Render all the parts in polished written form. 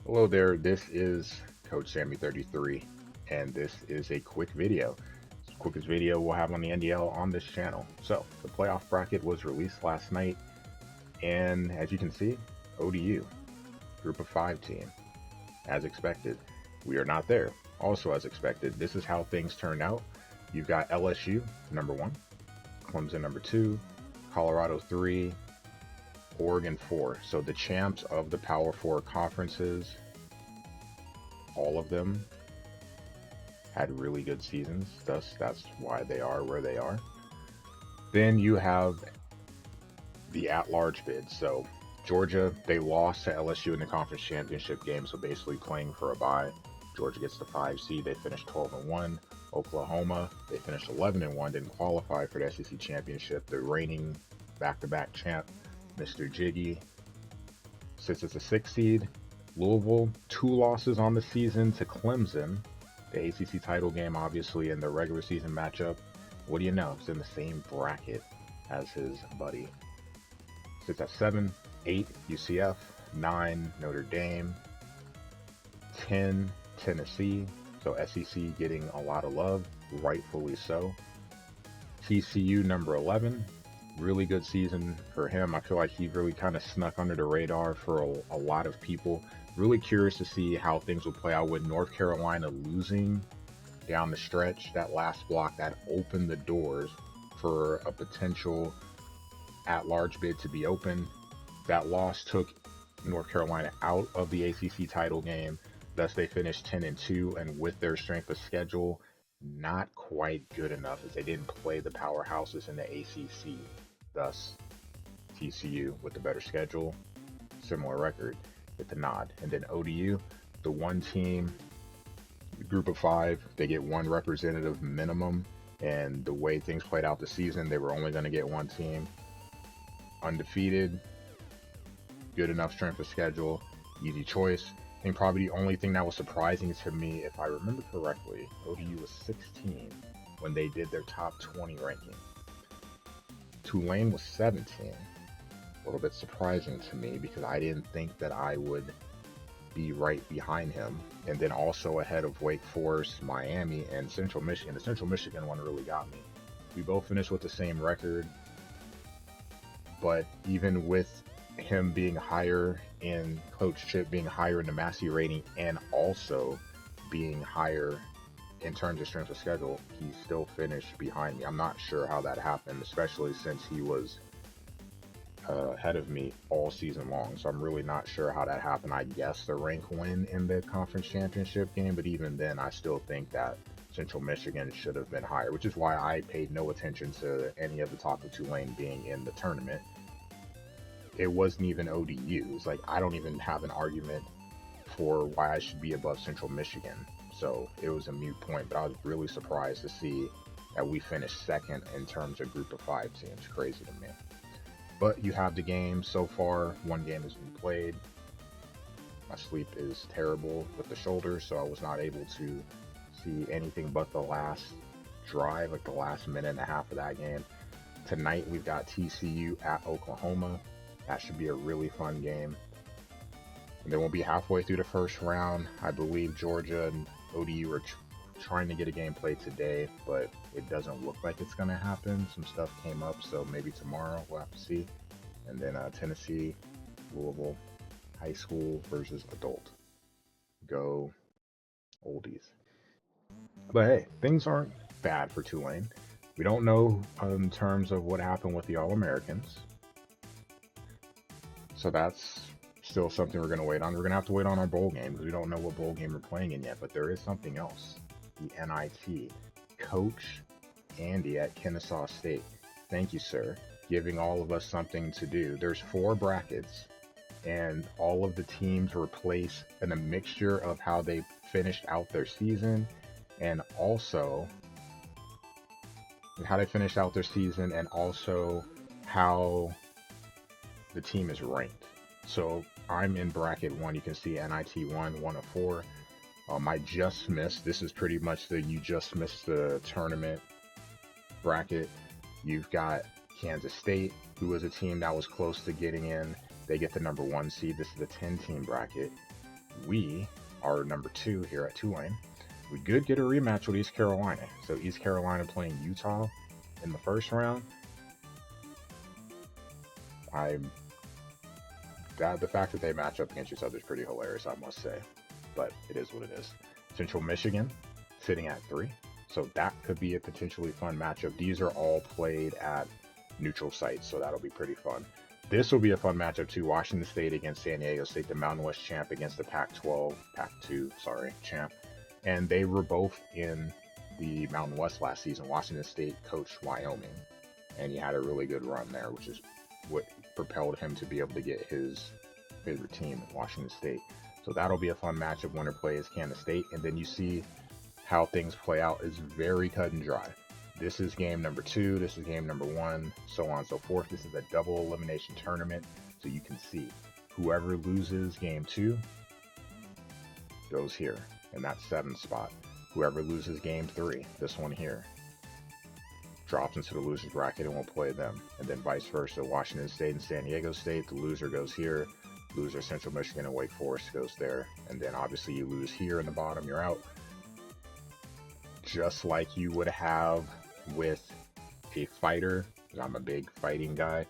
Hello there, this is Coach Sammy33, and this is a quick video. It's the quickest video we'll have on the NDL on this channel. So, the playoff bracket was released last night, and as you can see, ODU, group of 5 team, as expected. We are not there. Also as expected, this is how things turned out. You've got LSU, number 1, Clemson, number 2, Colorado 3, Oregon 4. So the champs of the Power 4 conferences, all of them had really good seasons. Thus, that's why they are where they are. Then you have the at-large bid. So Georgia, they lost to LSU in the conference championship game, so basically playing for a bye. Georgia gets the 5 seed. They finished 12-1. Oklahoma, they finished 11-1, didn't qualify for the SEC championship. The reigning back-to-back champ, Mr. Jiggy, sits as a 6 seed. Louisville, 2 losses on the season to Clemson. The ACC title game, obviously, in the regular season matchup. What do you know? It's in the same bracket as his buddy. Sits at 7, 8, UCF, 9, Notre Dame, 10, Tennessee. So SEC getting a lot of love, rightfully so. TCU, number 11. Really good season for him. I feel like he really kind of snuck under the radar for a lot of people. Really curious to see how things will play out with North Carolina losing down the stretch. That last block that opened the doors for a potential at-large bid to be open. That loss took North Carolina out of the ACC title game. Thus, they finished 10-2, and with their strength of schedule, not quite good enough as they didn't play the powerhouses in the ACC. Thus, TCU with the better schedule, similar record, get the nod. And then ODU, the one team, group of 5, they get 1 representative minimum. And the way things played out the season, they were only going to get 1 team. Undefeated, good enough strength of schedule, easy choice. I think probably the only thing that was surprising to me, if I remember correctly, ODU was 16 when they did their top 20 ranking. Tulane was 17. A little bit surprising to me because I didn't think that I would be right behind him. And then also ahead of Wake Forest, Miami, and Central Michigan. The Central Michigan one really got me. We both finished with the same record, but even with him being higher in Coach Chip, being higher in the Massey rating, and also being higher in terms of strength of schedule, he still finished behind me. I'm not sure how that happened, especially since he was ahead of me all season long. So I'm really not sure how that happened. I guess the rank win in the conference championship game, but even then, I still think that Central Michigan should have been higher, which is why I paid no attention to any of the talk of Tulane being in the tournament. It wasn't even ODU. It's like I don't even have an argument for why I should be above Central Michigan. So it was a moot point, but I was really surprised to see that we finished second in terms of group of 5 teams. Crazy to me. But you have the game so far. 1 game has been played. My sleep is terrible with the shoulder, so I was not able to see anything but the last drive, like the last minute and a half of that game. Tonight we've got TCU at Oklahoma. That should be a really fun game. And then we'll be halfway through the first round. I believe Georgia and ODU are trying to get a game played today, but it doesn't look like it's going to happen. Some stuff came up, so maybe tomorrow we'll have to see. And then Tennessee, Louisville, high school versus adult. Go oldies. But hey, things aren't bad for Tulane. We don't know in terms of what happened with the All-Americans. So that's still something we're going to wait on. We're going to have to wait on our bowl game because we don't know what bowl game we're playing in yet. But there is something else. The NIT. Coach Andy at Kennesaw State. Thank you, sir. Giving all of us something to do. There's 4 brackets, and all of the teams were placed in a mixture of how they finished out their season, and also how how the team is ranked. So I'm in bracket 1. You can see NIT 1 of 4. I just missed. This is pretty much the you just missed the tournament bracket. You've got Kansas State, who was a team that was close to getting in. They get the number 1 seed. This is the 10-team bracket. we are number 2 here at Tulane. We could get a rematch with East Carolina. So East Carolina playing Utah in the first round. The fact that they match up against each other is pretty hilarious, I must say. But it is what it is. Central Michigan sitting at 3. So that could be a potentially fun matchup. These are all played at neutral sites, so that'll be pretty fun. This will be a fun matchup too. Washington State against San Diego State, the Mountain West champ against the Pac-2 champ. And they were both in the Mountain West last season. Washington State coached Wyoming, and he had a really good run there, which is what propelled him to be able to get his favorite team at Washington State. So that'll be a fun matchup. Winner plays Kansas State, and then you see how things play out is very cut and dry. This is game number 2, this is game number 1, so on and so forth. This is a double elimination tournament, so you can see whoever loses game 2 goes here in that 7th spot. Whoever loses game 3, this one here, drops into the loser's bracket and we'll play them. And then vice versa, Washington State and San Diego State, the loser goes here, loser Central Michigan and Wake Forest goes there. And then obviously you lose here in the bottom, you're out. Just like you would have with a fighter, because I'm a big fighting guy.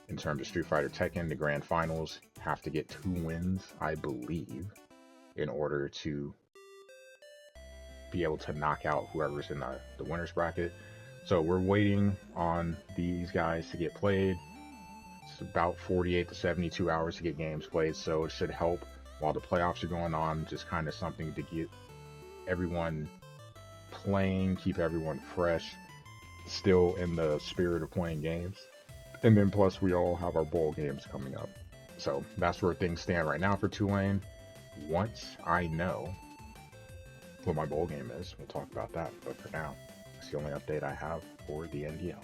In terms of Street Fighter Tekken, the grand finals have to get 2 wins, I believe, in order to be able to knock out whoever's in the winner's bracket. So we're waiting on these guys to get played. It's about 48 to 72 hours to get games played, so it should help while the playoffs are going on. Just kind of something to get everyone playing, keep everyone fresh, still in the spirit of playing games. And then plus we all have our bowl games coming up. So that's where things stand right now for Tulane. Once I know what my bowl game is, we'll talk about that. But for now, that's the only update I have for the NDL.